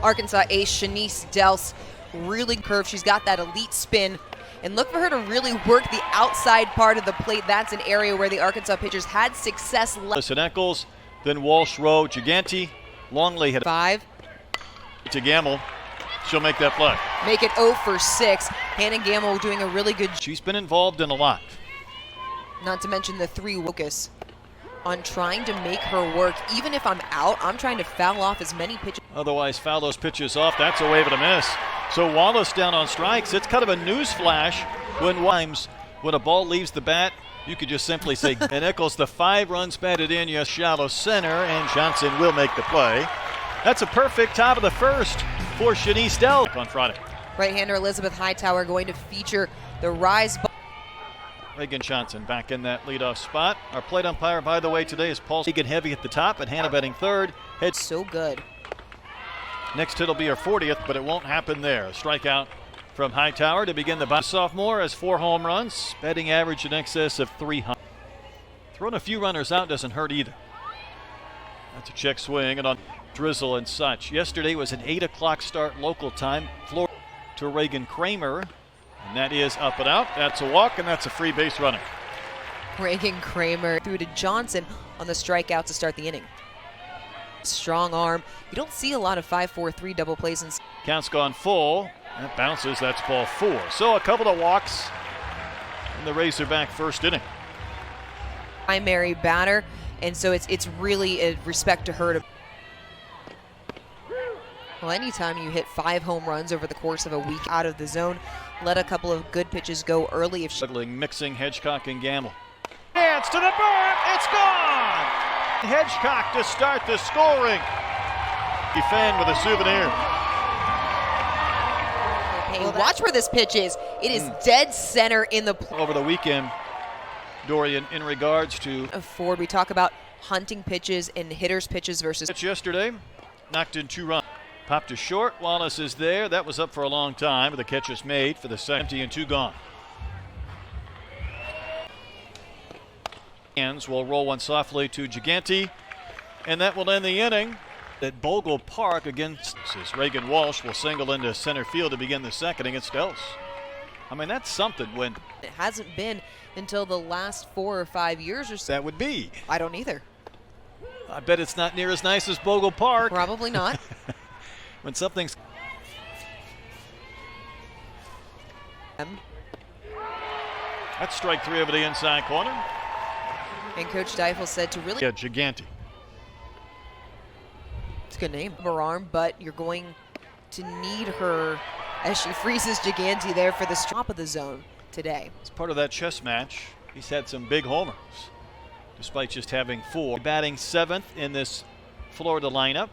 Arkansas ace Shanice Dels really curved. She's got that elite spin. And look for her to really work the outside part of the plate. That's an area where the Arkansas pitchers had success. Listen, Eccles, then Walsh, Rowe, Gigante, Longley had 5. To Gamble. She'll make that play. Make it 0 for 6. Hannah Gamble doing a really good job. She's been involved in a lot. Not to mention the 3 focus on trying to make her work. Even if I'm out, I'm trying to foul off as many pitches. Otherwise, foul those pitches off. That's a wave and a miss. So Wallace down on strikes. It's kind of a news flash when a ball leaves the bat. You could just simply say, and Eccles, the 5 runs batted in, yes, shallow center, and Johnson will make the play. That's a perfect top of the first for Shanice Dell on Friday. Right-hander Elizabeth Hightower going to feature the rise. Reagan Johnson back in that leadoff spot. Our plate umpire, by the way, today is Paul Egan Heavy at the top and Hannah batting third. Head so good. Next hit will be her 40th, but it won't happen there. A strikeout from Hightower to begin the sophomore has 4 home runs, batting average in excess of 300. Throwing a few runners out doesn't hurt either. That's a check swing and on drizzle and such. Yesterday was an 8 o'clock start local time. Floor to Reagan Kramer, and that is up and out. That's a walk, and that's a free base runner. Reagan Kramer threw to Johnson on the strikeout to start the inning. Strong arm. You don't see a lot of 5-4-3 double plays. Count's gone full. That bounces. That's ball 4. So a couple of walks in the Razorback first inning. Primary batter, and so it's really a respect to her. Well, anytime you hit 5 home runs over the course of a week out of the zone, let a couple of good pitches go early. If struggling, mixing Hedgecock and Gamble. Dance to the berm. It's gone. Hedgecock to start the scoring. Defend with a souvenir. Hey, watch where this pitch is. It is dead center in the over the weekend, Dorian, in regards to Ford. We talk about hunting pitches and hitters' pitches versus. It's yesterday, knocked in 2 runs. Popped to short. Wallace is there. That was up for a long time, but the catch is made for the second. Empty and 2 gone. Hands will roll one softly to Gigante, and that will end the inning at Bogle Park against Reagan Walsh will single into center field to begin the second against Dels. I mean, that's something when it hasn't been until the last 4 or 5 years or so. That would be. I don't either. I bet it's not near as nice as Bogle Park. Probably not. When something's that's strike 3 over the inside corner. And Coach Deifel said to really Gigante. It's a good name. Her arm, but you're going to need her as she freezes Gigante there for the top of the zone today. As part of that chess match, he's had some big homers, despite just having 4. Batting 7th in this Florida lineup.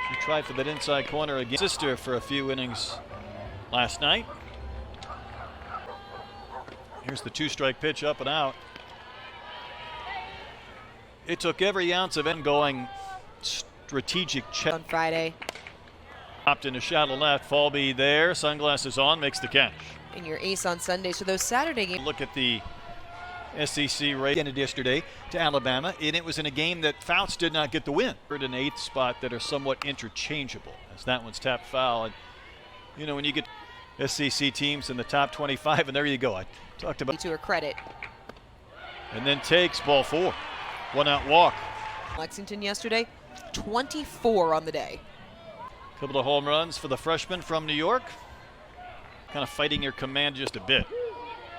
She tried for that inside corner again. Sister for a few innings last night. Here's the 2-strike pitch up and out. It took every ounce of it going strategic check. On Friday. Popped into shallow left. Falby there. Sunglasses on. Makes the catch. And your ace on Sunday. So those Saturday games. Look at the SEC race ended yesterday to Alabama, and it was in a game that Fouts did not get the win. Third and 8th spot that are somewhat interchangeable, as that one's tapped foul. And you know, when you get SEC teams in the top 25, and there you go. I talked about to her credit. And then takes ball 4. 1 out walk. Lexington yesterday, 24 on the day. Couple of home runs for the freshman from New York. Kind of fighting your command just a bit.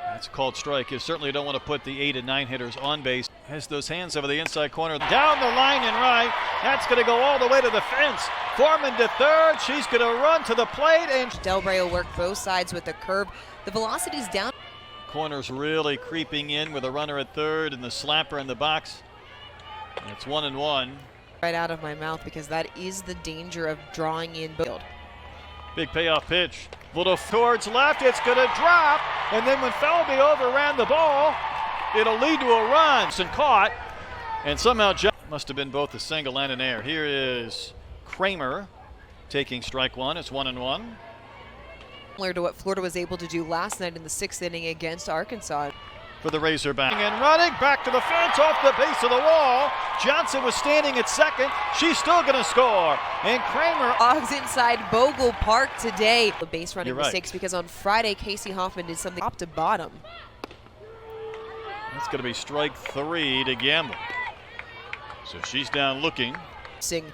That's a called strike. You certainly don't want to put the 8 and 9 hitters on base. Has those hands over the inside corner. Down the line and right. That's going to go all the way to the fence. Foreman to third. She's going to run to the plate. And Delbray will work both sides with the curve. The velocity's down. Corner's really creeping in with a runner at third and the slapper in the box. And it's 1-1. Right out of my mouth because that is the danger of drawing in field. Big payoff pitch. Little towards left. It's going to drop. And then when Felby overran the ball, it'll lead to a run. And caught. And somehow must have been both a single and an error. Here is Kramer taking strike 1. It's 1-1. Similar to what Florida was able to do last night in the 6th inning against Arkansas. for the Razorback. And running back to the fence off the base of the wall. Johnson was standing at second. She's still going to score. And Kramer. Hogs inside Bogle Park today. The base running You're right. mistakes because on Friday, Casey Hoffman did something top to bottom. That's going to be strike 3 to Gamble. So she's down looking. Sing.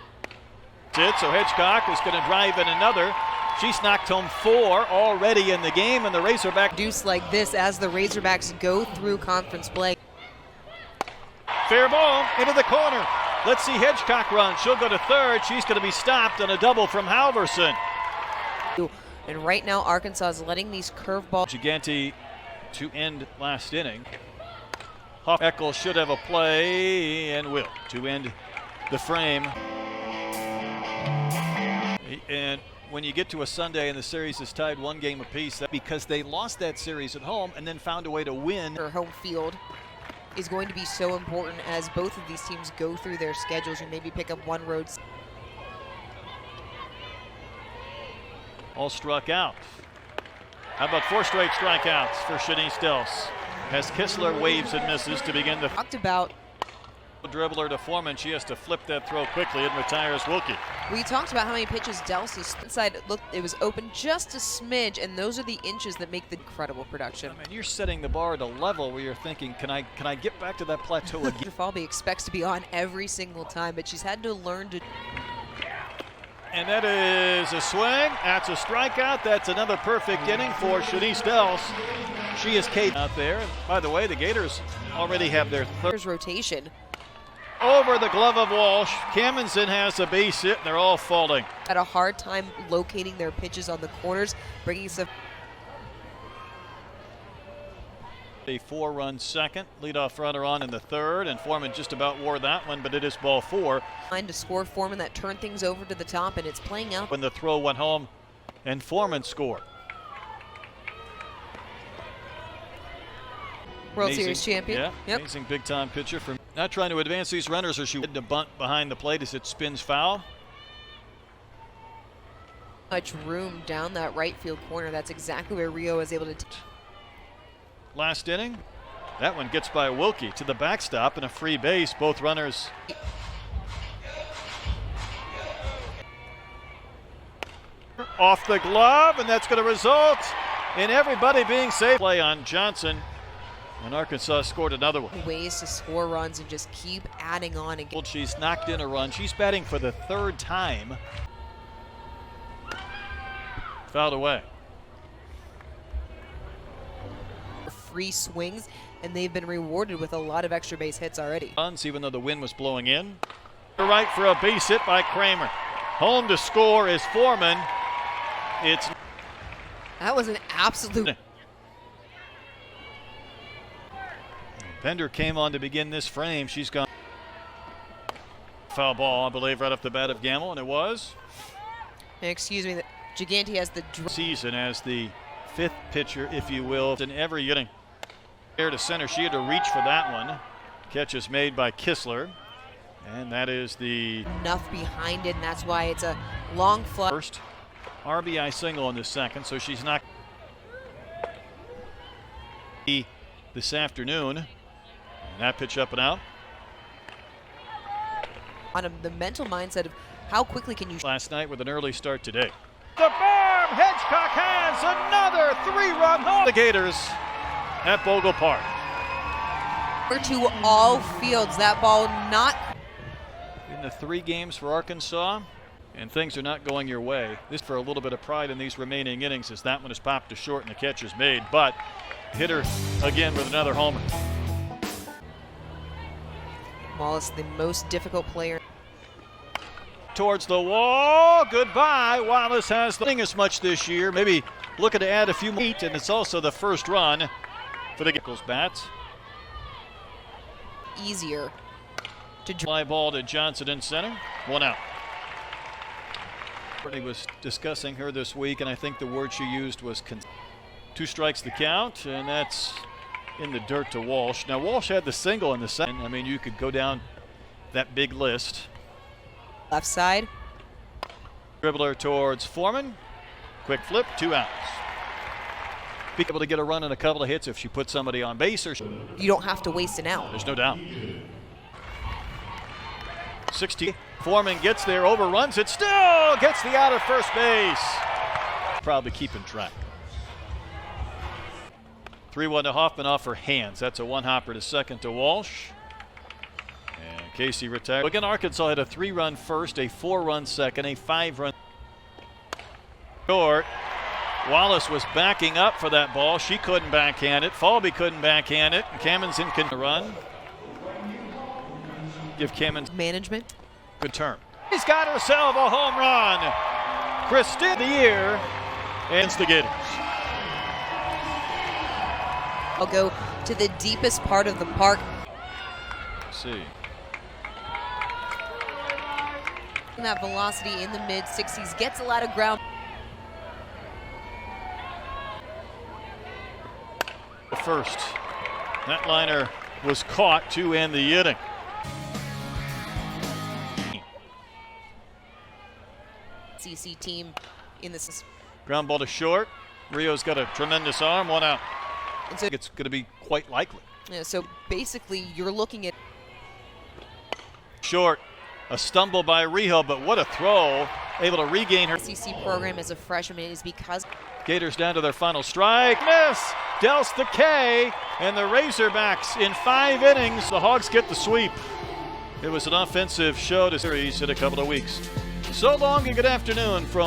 So Hedgecock is going to drive in another. She's knocked home 4 already in the game, and the Razorback Deuce like this as the Razorbacks go through conference play. fair ball into the corner. Let's see Hedgecock run. She'll go to third. She's going to be stopped on a double from Halverson. And right now, Arkansas is letting these curveballs. Gigante to end last inning. Eckel should have a play and will to end the frame. And when you get to a Sunday and the series is tied 1 game apiece, that's because they lost that series at home and then found a way to win. Her home field is going to be so important as both of these teams go through their schedules and maybe pick up one road. All struck out. How about 4 straight strikeouts for Shanice Dels? As Kistler waves and misses to begin the Talked about. Dribbler to Foreman. She has to flip that throw quickly and retires Wilkie. We talked about how many pitches Delsey inside looked. It was open just a smidge, and those are the inches that make the incredible production. I mean, you're setting the bar at a level where you're thinking, can I get back to that plateau again? Falby expects to be on every single time, but she's had to learn to. And that is a swing. That's a strikeout. That's another perfect inning for Shanice Dels. She is Kate out there. And by the way, the Gators already have their third Rotation. over the glove of Walsh. Kamenson has a base hit, and they're all falling. Had a hard time locating their pitches on the corners, bringing some. A 4-run second. Leadoff runner on in the third, and Foreman just about wore that one, but it is ball 4. Trying to score Foreman that turned things over to the top, and it's playing out. When the throw went home, and Foreman scored. World Amazing. Series champion. Yeah, Yep. amazing big-time pitcher. From not trying to advance these runners, or she had to bunt behind the plate as it spins foul. Much room down that right field corner. That's exactly where Rio is able to. Last inning, that one gets by Wilkie to the backstop and a free base. Both runners. Off the glove, and that's going to result in everybody being safe. Play on Johnson, and Arkansas scored another one. Ways to score runs and just keep adding on again. She's knocked in a run. She's batting for the 3rd time. Fouled away. Free swings, and they've been rewarded with a lot of extra base hits already. Runs, even though the wind was blowing in. Right for a base hit by Kramer. Home to score is Foreman. It's That was an absolute. Bender came on to begin this frame. She's gone. Foul ball, I believe, right off the bat of Gamble, and it was. Excuse me, Gigante has the Season as the 5th pitcher, if you will, in every inning. Air to center, she had to reach for that one. Catch is made by Kistler, and that is the enough behind it, and that's why it's a long fly. first RBI single in the second, so she's not this afternoon. And that pitch up and out. On the mental mindset of how quickly can you. Last night with an early start today. The berm! Hedgecock has another 3-run home. The Gators at Bogle Park. To all fields, that ball not. In the 3 games for Arkansas, and things are not going your way. This for a little bit of pride in these remaining innings as that one is popped to short and the catch is made, but hitter again with another homer. Wallace, the most difficult player. Towards the wall, goodbye. Wallace has the thing as much this year, maybe looking to add a few more, and it's also the first run for the Eagles bats. Easier to Fly ball to Johnson in center, 1 out. Brittany was discussing her this week, and I think the word she used was 2 strikes the count, and that's in the dirt to Walsh. Now Walsh had the single in the second. I mean, you could go down that big list. left side. Dribbler towards Foreman. Quick flip, 2 outs. be able to get a run and a couple of hits if she puts somebody on base. Or You don't have to waste an out. there's no doubt. 60. Foreman gets there, overruns it, still gets the out of first base. Probably keeping track. 3-1 to Hoffman off her hands. That's a one-hopper to second to Walsh. And Casey retired. Again, Arkansas had a 3-run first, a 4-run second, a 5-run short. Wallace was backing up for that ball. She couldn't backhand it. Falby couldn't backhand it. Kamenson can run. Give Kamenson Management. good turn. He's got herself a home run. Christine the year ends the Gators. I'll go to the deepest part of the park. Let's see. That velocity in the mid-60s gets a lot of ground. The first. That liner was caught to end the inning. CC team in this. Ground ball to short. Rio's got a tremendous arm, one out. And so, It's going to be quite likely. so basically, you're looking at Short. A stumble by Rio, but what a throw. Able to regain her. CC program as a freshman is because Gators down to their final strike. Miss! Dells the K, and the Razorbacks in 5 innings. The Hogs get the sweep. It was an offensive show to series in a couple of weeks. So long and good afternoon from